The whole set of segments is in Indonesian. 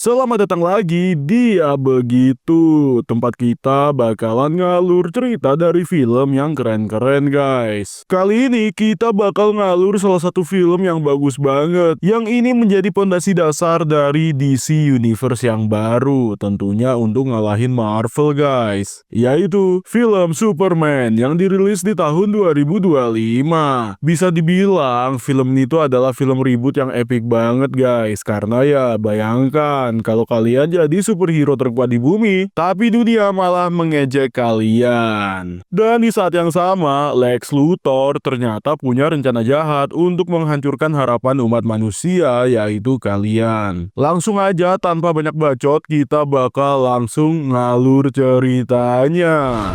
Selamat datang lagi di Ya Begitu, tempat kita bakalan ngalur cerita dari film yang keren-keren guys. Kali ini kita bakal ngalur salah satu film yang bagus banget, yang ini menjadi pondasi dasar dari DC Universe yang baru, tentunya untuk ngalahin Marvel guys. Yaitu film Superman yang dirilis di tahun 2025. Bisa dibilang film itu adalah film reboot yang epic banget guys, karena ya bayangkan kalau kalian jadi superhero terkuat di bumi, tapi dunia malah mengejek kalian. Dan di saat yang sama, Lex Luthor ternyata punya rencana jahat untuk menghancurkan harapan umat manusia, yaitu kalian. Langsung aja tanpa banyak bacot, kita bakal langsung ngalur ceritanya.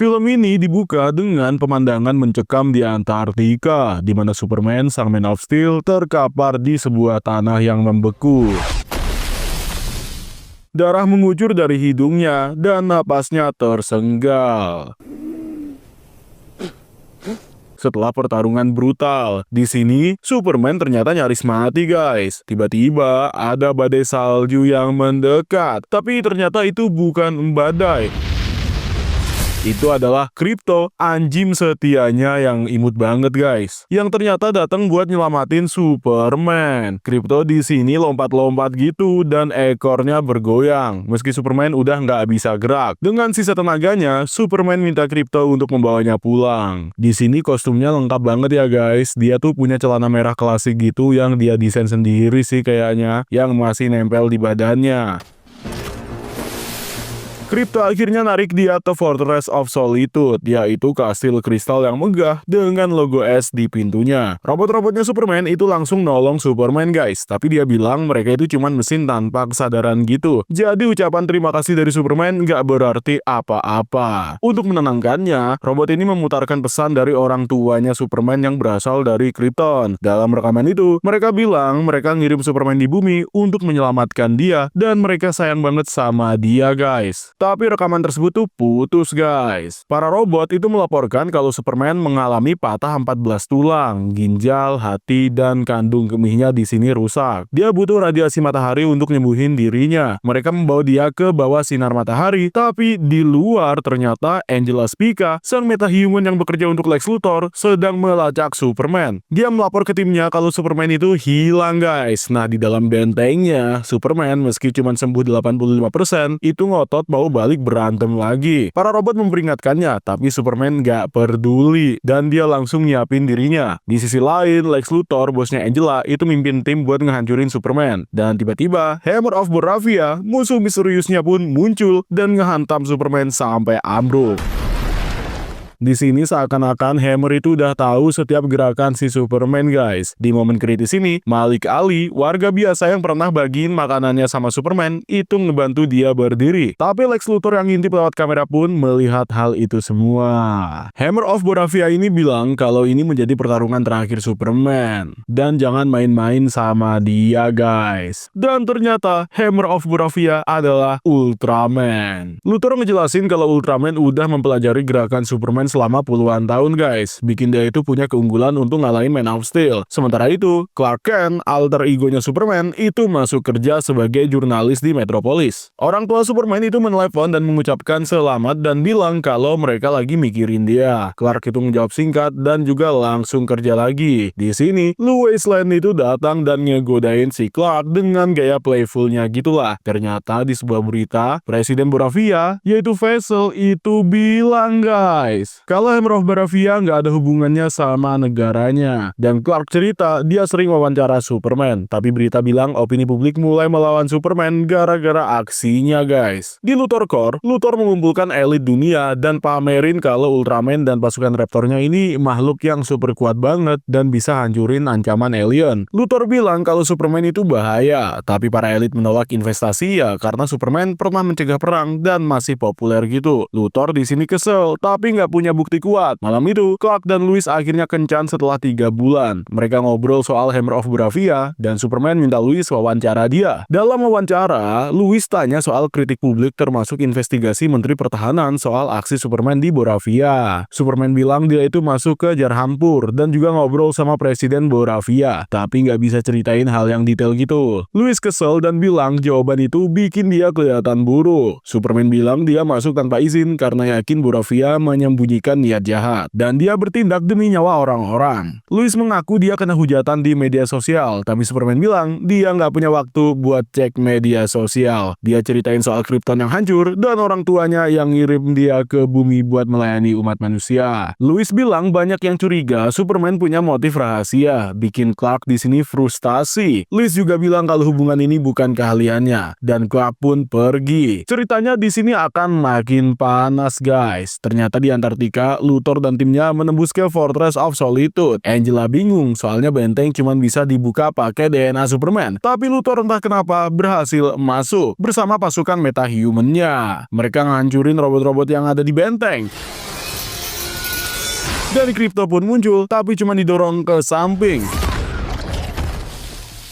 Film ini dibuka dengan pemandangan mencekam di Antartika, di mana Superman, sang Man of Steel, terkapar di sebuah tanah yang membeku. Darah mengucur dari hidungnya dan napasnya tersenggal. Setelah pertarungan brutal, di sini Superman ternyata nyaris mati guys. Tiba-tiba ada badai salju yang mendekat, tapi ternyata itu bukan badai. Itu adalah Krypto, anjing setianya yang imut banget guys, yang ternyata datang buat nyelamatin Superman. Krypto di sini lompat-lompat gitu dan ekornya bergoyang. Meski Superman udah nggak bisa gerak, dengan sisa tenaganya Superman minta Krypto untuk membawanya pulang. Di sini kostumnya lengkap banget ya guys. Dia tuh punya celana merah klasik gitu yang dia desain sendiri sih kayaknya, yang masih nempel di badannya. Krypto akhirnya narik dia ke Fortress of Solitude, yaitu kastil kristal yang megah dengan logo S di pintunya. Robot-robotnya Superman itu langsung nolong Superman guys, tapi dia bilang mereka itu cuma mesin tanpa kesadaran gitu. Jadi ucapan terima kasih dari Superman nggak berarti apa-apa. Untuk menenangkannya, robot ini memutarkan pesan dari orang tuanya Superman yang berasal dari Krypton. Dalam rekaman itu, mereka bilang mereka ngirim Superman di bumi untuk menyelamatkan dia, dan mereka sayang banget sama dia guys. Tapi rekaman tersebut tuh putus guys. Para robot itu melaporkan kalau Superman mengalami patah 14 tulang, ginjal, hati, dan kandung kemihnya di sini rusak. Dia butuh radiasi matahari untuk nyembuhin dirinya. Mereka membawa dia ke bawah sinar matahari, tapi di luar ternyata Angela Spica, sang metahuman yang bekerja untuk Lex Luthor, sedang melacak Superman. Dia melapor ke timnya kalau Superman itu hilang guys. Nah, di dalam bentengnya, Superman meski cuma sembuh 85%, itu ngotot mau balik berantem lagi. Para robot memperingatkannya, tapi Superman gak peduli dan dia langsung nyiapin dirinya. Di sisi lain, Lex Luthor, bosnya Angela, itu mimpin tim buat ngehancurin Superman. Dan tiba-tiba, Hammer of Boravia, musuh misteriusnya pun muncul dan ngehantam Superman sampai ambruk. Di sini seakan-akan Hammer itu udah tahu setiap gerakan si Superman guys. Di momen kritis ini, Malik Ali, warga biasa yang pernah bagiin makanannya sama Superman, itu ngebantu dia berdiri. Tapi Lex Luthor yang ngintip lewat kamera pun melihat hal itu semua. Hammer of Boravia ini bilang kalau ini menjadi pertarungan terakhir Superman, dan jangan main-main sama dia guys. Dan ternyata Hammer of Boravia adalah Ultraman. Luthor ngejelasin kalau Ultraman udah mempelajari gerakan Superman selama puluhan tahun guys, bikin dia itu punya keunggulan untuk ngalahin Man of Steel. Sementara itu, Clark Kent, alter egonya Superman, itu masuk kerja sebagai jurnalis di Metropolis. Orang tua Superman itu menelepon dan mengucapkan selamat dan bilang kalau mereka lagi mikirin dia. Clark itu menjawab singkat dan juga langsung kerja lagi. Di sini, Lois Lane itu datang dan ngegodain si Clark dengan gaya playfulnya gitulah. Ternyata di sebuah berita, Presiden Boravia, yaitu Vessel, itu bilang guys, kalau Hammer of Boravia nggak ada hubungannya sama negaranya. Dan Clark cerita dia sering wawancara Superman, tapi berita bilang opini publik mulai melawan Superman gara-gara aksinya guys. Di Luthor Corps, Luthor mengumpulkan elit dunia dan pamerin kalau Ultraman dan pasukan Raptornya ini makhluk yang super kuat banget dan bisa hancurin ancaman alien. Luthor bilang kalau Superman itu bahaya, tapi para elit menolak investasi ya karena Superman pernah mencegah perang dan masih populer gitu. Luthor di sini kesel, tapi nggak punya punya bukti kuat. Malam itu, Clark dan Lois akhirnya kencan setelah 3 bulan. Mereka ngobrol soal Hammer of Bravia, dan Superman minta Lois wawancara dia. Dalam wawancara, Lois tanya soal kritik publik termasuk investigasi Menteri Pertahanan soal aksi Superman di Boravia. Superman bilang dia itu masuk ke jar hampur dan juga ngobrol sama Presiden Boravia, tapi nggak bisa ceritain hal yang detail gitu. Lois kesel dan bilang jawaban itu bikin dia kelihatan buruk. Superman bilang dia masuk tanpa izin karena yakin Boravia menyembunyikan niat jahat, dan dia bertindak demi nyawa orang-orang. Lois mengaku dia kena hujatan di media sosial, tapi Superman bilang dia nggak punya waktu buat cek media sosial. Dia ceritain soal Krypton yang hancur dan orang tuanya yang ngirim dia ke bumi buat melayani umat manusia. Lois bilang banyak yang curiga Superman punya motif rahasia, bikin Clark di sini frustasi. Lois juga bilang kalau hubungan ini bukan keahliannya, dan Clark pun pergi. Ceritanya di sini akan makin panas, guys. Ternyata di Antartika, Luthor dan timnya menembus ke Fortress of Solitude. Angela bingung soalnya benteng cuma bisa dibuka pakai DNA Superman, tapi Luthor entah kenapa berhasil masuk bersama pasukan metahuman-nya. Mereka ngancurin robot-robot yang ada di benteng. Dan Krypto pun muncul, tapi cuma didorong ke samping.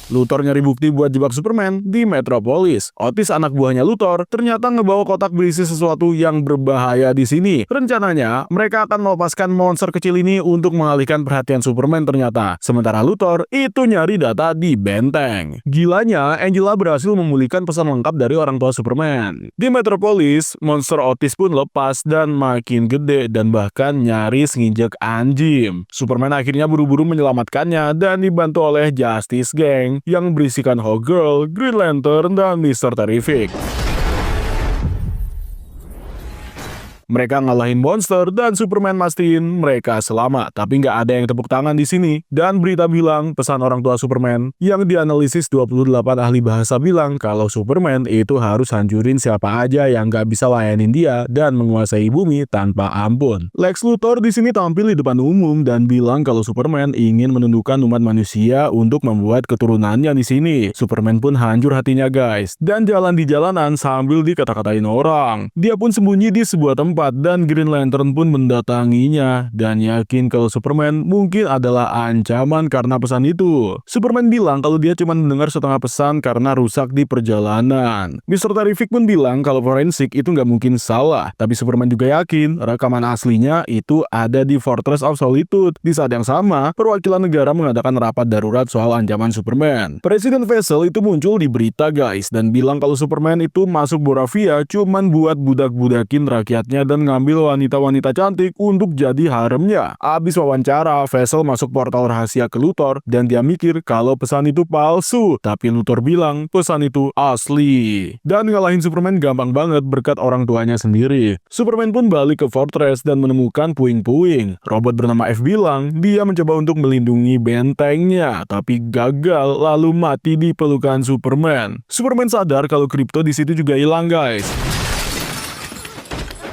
Luthor nyari bukti buat jebak Superman di Metropolis. Otis, anak buahnya Luthor, ternyata ngebawa kotak berisi sesuatu yang berbahaya di sini. Rencananya, mereka akan melepaskan monster kecil ini untuk mengalihkan perhatian Superman ternyata. Sementara Luthor itu nyari data di benteng. Gilanya, Angela berhasil memulihkan pesan lengkap dari orang tua Superman. Di Metropolis, monster Otis pun lepas dan makin gede dan bahkan nyaris nginjek anjing. Superman akhirnya buru-buru menyelamatkannya dan dibantu oleh Justice Gang yang berisikan Hawkgirl, Green Lantern, dan Mr. Terrific. Mereka ngalahin monster dan Superman mastiin mereka selamat, tapi nggak ada yang tepuk tangan di sini. Dan berita bilang pesan orang tua Superman yang dianalisis 28 ahli bahasa bilang kalau Superman itu harus hancurin siapa aja yang nggak bisa layanin dia dan menguasai bumi tanpa ampun. Lex Luthor di sini tampil di depan umum dan bilang kalau Superman ingin menundukkan umat manusia untuk membuat keturunannya di sini. Superman pun hancur hatinya, guys, dan jalan di jalanan sambil dikata-katain orang. Dia pun sembunyi di sebuah tempat dan Green Lantern pun mendatanginya dan yakin kalau Superman mungkin adalah ancaman karena pesan itu. Superman bilang kalau dia cuma mendengar setengah pesan karena rusak di perjalanan. Mr. Terrific pun bilang kalau forensik itu nggak mungkin salah, tapi Superman juga yakin rekaman aslinya itu ada di Fortress of Solitude. Di saat yang sama, perwakilan negara mengadakan rapat darurat soal ancaman Superman. Presiden Vessel itu muncul di berita, guys, dan bilang kalau Superman itu masuk Boravia cuman buat budak-budakin rakyatnya dan ngambil wanita-wanita cantik untuk jadi haremnya. Abis wawancara, Vessel masuk portal rahasia ke Luthor dan dia mikir kalau pesan itu palsu, tapi Luthor bilang pesan itu asli. Dan ngalahin Superman gampang banget berkat orang tuanya sendiri. Superman pun balik ke Fortress dan menemukan puing-puing. Robot bernama F bilang dia mencoba untuk melindungi bentengnya, tapi gagal lalu mati di pelukan Superman. Superman sadar kalau Krypto di situ juga hilang, guys.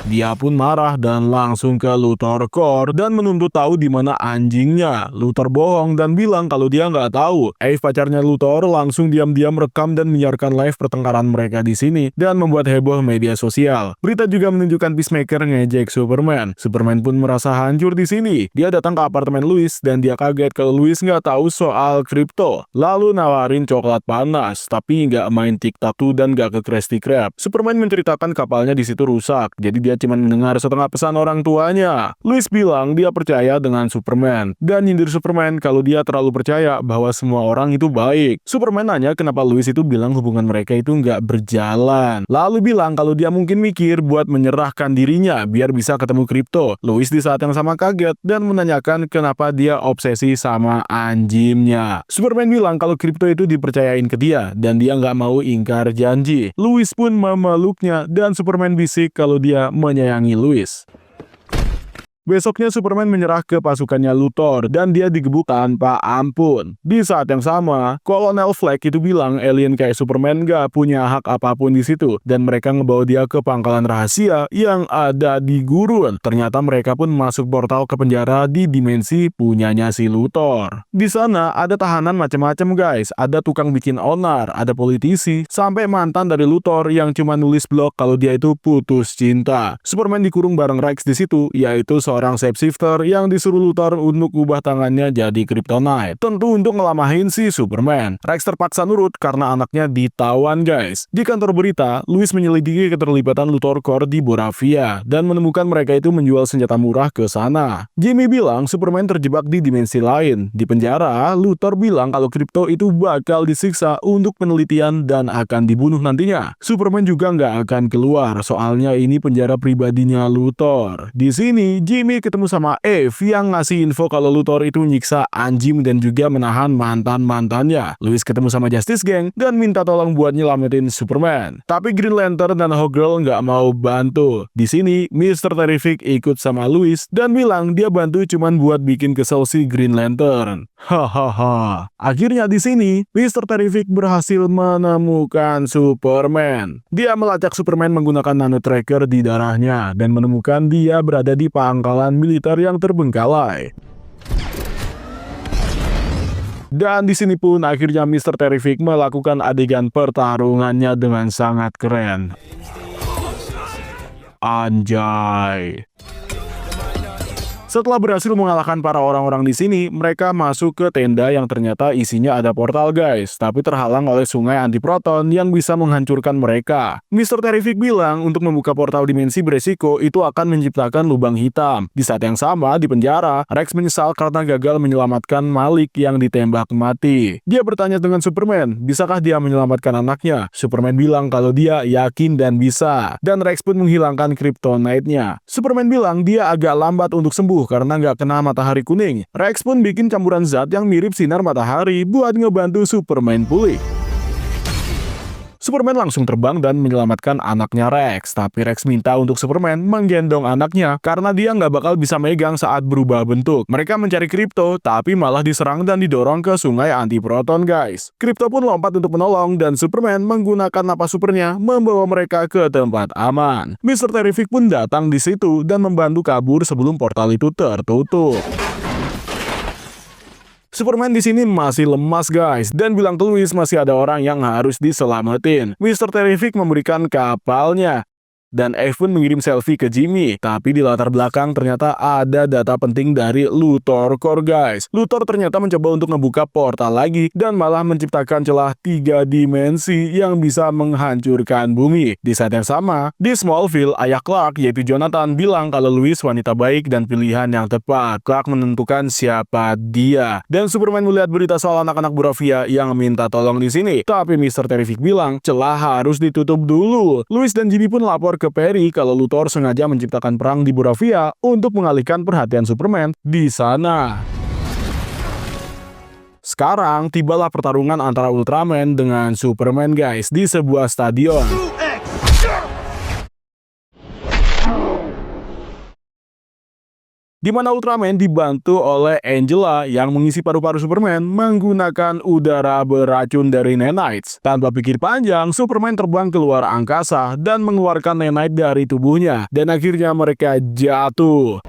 Dia pun marah dan langsung ke Luthor Core dan menuntut tahu di mana anjingnya. Luthor bohong dan bilang kalau dia nggak tahu. Eve, pacarnya Luthor, langsung diam-diam rekam dan menyiarkan live pertengkaran mereka di sini dan membuat heboh media sosial. Berita juga menunjukkan Peacemaker ngejek Superman. Superman pun merasa hancur di sini. Dia datang ke apartemen Lois dan dia kaget kalau Lois nggak tahu soal Krypto. Lalu nawarin coklat panas, tapi nggak main tic-tac-toe dan nggak ke Krusty Krab. Superman menceritakan kapalnya di situ rusak, jadi dia cuma mendengar setengah pesan orang tuanya. Lois bilang dia percaya dengan Superman dan nyindir Superman kalau dia terlalu percaya bahwa semua orang itu baik. Superman nanya kenapa Lois itu bilang hubungan mereka itu nggak berjalan. Lalu bilang kalau dia mungkin mikir buat menyerahkan dirinya biar bisa ketemu Krypto. Lois di saat yang sama kaget dan menanyakan kenapa dia obsesi sama anjingnya. Superman bilang kalau Krypto itu dipercayain ke dia dan dia nggak mau ingkar janji. Lois pun memeluknya dan Superman bisik kalau dia menyayangi Lois. Besoknya Superman menyerah ke pasukannya Luthor dan dia digebuk tanpa ampun. Di saat yang sama, Kolonel Flag itu bilang alien kayak Superman gak punya hak apapun di situ dan mereka ngebawa dia ke pangkalan rahasia yang ada di gurun. Ternyata mereka pun masuk portal ke penjara di dimensi punyanya si Luthor. Di sana ada tahanan macam-macam, guys. Ada tukang bikin onar, ada politisi, sampai mantan dari Luthor yang cuma nulis blog kalau dia itu putus cinta. Superman dikurung bareng Rex di situ, yaitu seorang shapeshifter yang disuruh Luthor untuk ubah tangannya jadi Kryptonite. Tentu untuk ngelamahin si Superman. Rex terpaksa nurut karena anaknya ditawan guys. Di kantor berita, Lois menyelidiki keterlibatan Luthor Corps di Boravia dan menemukan mereka itu menjual senjata murah ke sana. Jimmy bilang Superman terjebak di dimensi lain. Di penjara, Luthor bilang kalau Krypto itu bakal disiksa untuk penelitian dan akan dibunuh nantinya. Superman juga nggak akan keluar, soalnya ini penjara pribadinya Luthor. Di sini, Jimmy ketemu sama Eve yang ngasih info kalau Luthor itu nyiksa anjing dan juga menahan mantan-mantannya. Lois ketemu sama Justice Gang dan minta tolong buat nyelamatin Superman. Tapi Green Lantern dan Hawkgirl nggak mau bantu. Di sini, Mr. Terrific ikut sama Lois dan bilang dia bantu cuman buat bikin kesel si Green Lantern. Hahaha. Akhirnya di sini, Mr. Terrific berhasil menemukan Superman. Dia melacak Superman menggunakan nano tracker di darahnya dan menemukan dia berada di pangkalan militer yang terbengkalai. Dan di sini pun akhirnya Mr. Terrific melakukan adegan pertarungannya dengan sangat keren. Anjay. Setelah berhasil mengalahkan para orang-orang di sini, mereka masuk ke tenda yang ternyata isinya ada portal guys, tapi terhalang oleh sungai antiproton yang bisa menghancurkan mereka. Mr. Terrific bilang untuk membuka portal dimensi beresiko itu akan menciptakan lubang hitam. Di saat yang sama, di penjara, Rex menyesal karena gagal menyelamatkan Malik yang ditembak mati. Dia bertanya dengan Superman, bisakah dia menyelamatkan anaknya? Superman bilang kalau dia yakin dan bisa. Dan Rex pun menghilangkan Kryptonite-nya. Superman bilang dia agak lambat untuk sembuh karena nggak kena matahari kuning. Rex pun bikin campuran zat yang mirip sinar matahari buat ngebantu Superman pulih. Superman langsung terbang dan menyelamatkan anaknya Rex, tapi Rex minta untuk Superman menggendong anaknya karena dia nggak bakal bisa megang saat berubah bentuk. Mereka mencari Krypto, tapi malah diserang dan didorong ke sungai antiproton guys. Krypto pun lompat untuk menolong dan Superman menggunakan napas supernya membawa mereka ke tempat aman. Mr. Terrific pun datang di situ dan membantu kabur sebelum portal itu tertutup. Superman di sini masih lemas guys dan bilang ke Lois masih ada orang yang harus diselamatin. Mr. Terrific memberikan kapalnya. Dan Eve pun mengirim selfie ke Jimmy. Tapi di latar belakang ternyata ada data penting dari Luthor Corps guys. Luthor ternyata mencoba untuk membuka portal lagi dan malah menciptakan celah 3 dimensi yang bisa menghancurkan bumi. Di saat yang sama, di Smallville, ayah Clark yaitu Jonathan bilang kalau Lois wanita baik dan pilihan yang tepat. Clark menentukan siapa dia. Dan Superman melihat berita soal anak-anak Boravia yang minta tolong di sini. Tapi Mr. Terrific bilang celah harus ditutup dulu. Lois dan Jimmy pun lapor ke Perry kalau Luthor sengaja menciptakan perang di Boravia untuk mengalihkan perhatian Superman di sana. Sekarang tibalah pertarungan antara Ultraman dengan Superman guys di sebuah stadion. Di mana Ultraman dibantu oleh Angela yang mengisi paru-paru Superman menggunakan udara beracun dari nanites. Tanpa pikir panjang, Superman terbang keluar angkasa dan mengeluarkan nanite dari tubuhnya. Dan akhirnya mereka jatuh.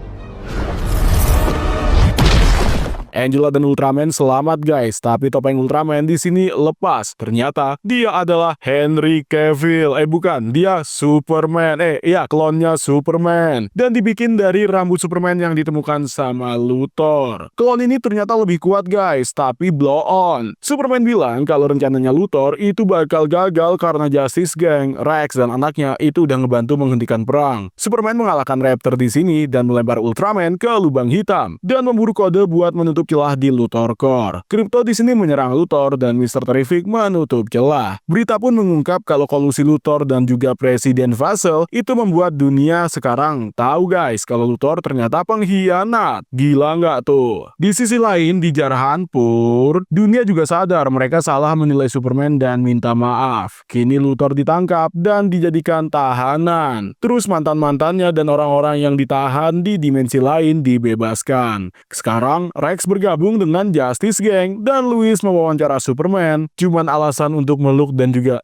Angela dan Ultraman selamat guys, tapi topeng Ultraman di sini lepas. Ternyata dia adalah Henry Cavill. Bukan, dia Superman. Klonnya Superman. Dan dibikin dari rambut Superman yang ditemukan sama Luthor. Klon ini ternyata lebih kuat guys, tapi blow on. Superman bilang kalau rencananya Luthor itu bakal gagal karena Justice Gang, Rex dan anaknya itu udah ngebantu menghentikan perang. Superman mengalahkan Raptor di sini dan melempar Ultraman ke lubang hitam dan memburu kode buat menutup celah di Luthor Corps. Krypto di sini menyerang Luthor dan Mr. Terrific menutup celah. Berita pun mengungkap kalau kolusi Luthor dan juga Presiden Vassal itu membuat dunia sekarang tahu guys kalau Luthor ternyata pengkhianat. Gila nggak tuh? Di sisi lain di Jarahan Pur, dunia juga sadar mereka salah menilai Superman dan minta maaf. Kini Luthor ditangkap dan dijadikan tahanan. Terus mantan-mantannya dan orang-orang yang ditahan di dimensi lain dibebaskan. Sekarang Rex bergabung dengan Justice Gang dan Lois mewawancara Superman cuman alasan untuk meluk dan juga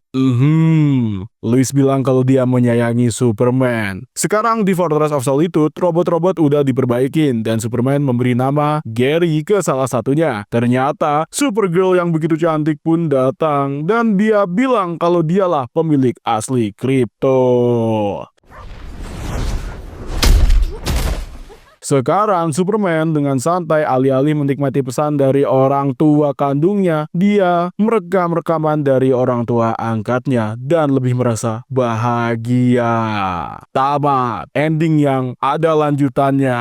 Lois bilang kalau dia menyayangi Superman. Sekarang di Fortress of Solitude, robot-robot udah diperbaikin dan Superman memberi nama Gary ke salah satunya. Ternyata Supergirl yang begitu cantik pun datang dan dia bilang kalau dialah pemilik asli Krypto. Sekarang Superman dengan santai alih-alih menikmati pesan dari orang tua kandungnya, dia merekam rekaman dari orang tua angkatnya dan lebih merasa bahagia. Tamat, ending yang ada lanjutannya.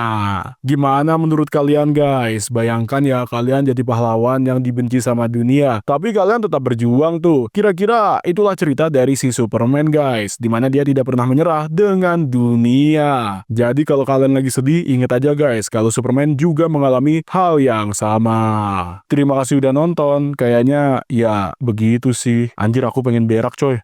Gimana menurut kalian guys? Bayangkan ya kalian jadi pahlawan yang dibenci sama dunia, tapi kalian tetap berjuang tuh. Kira-kira itulah cerita dari si Superman guys, dimana dia tidak pernah menyerah dengan dunia. Jadi kalau kalian lagi sedih, ingat aja guys, kalau Superman juga mengalami hal yang sama. Terima kasih udah nonton, kayaknya ya begitu sih. Anjir aku pengen berak coy.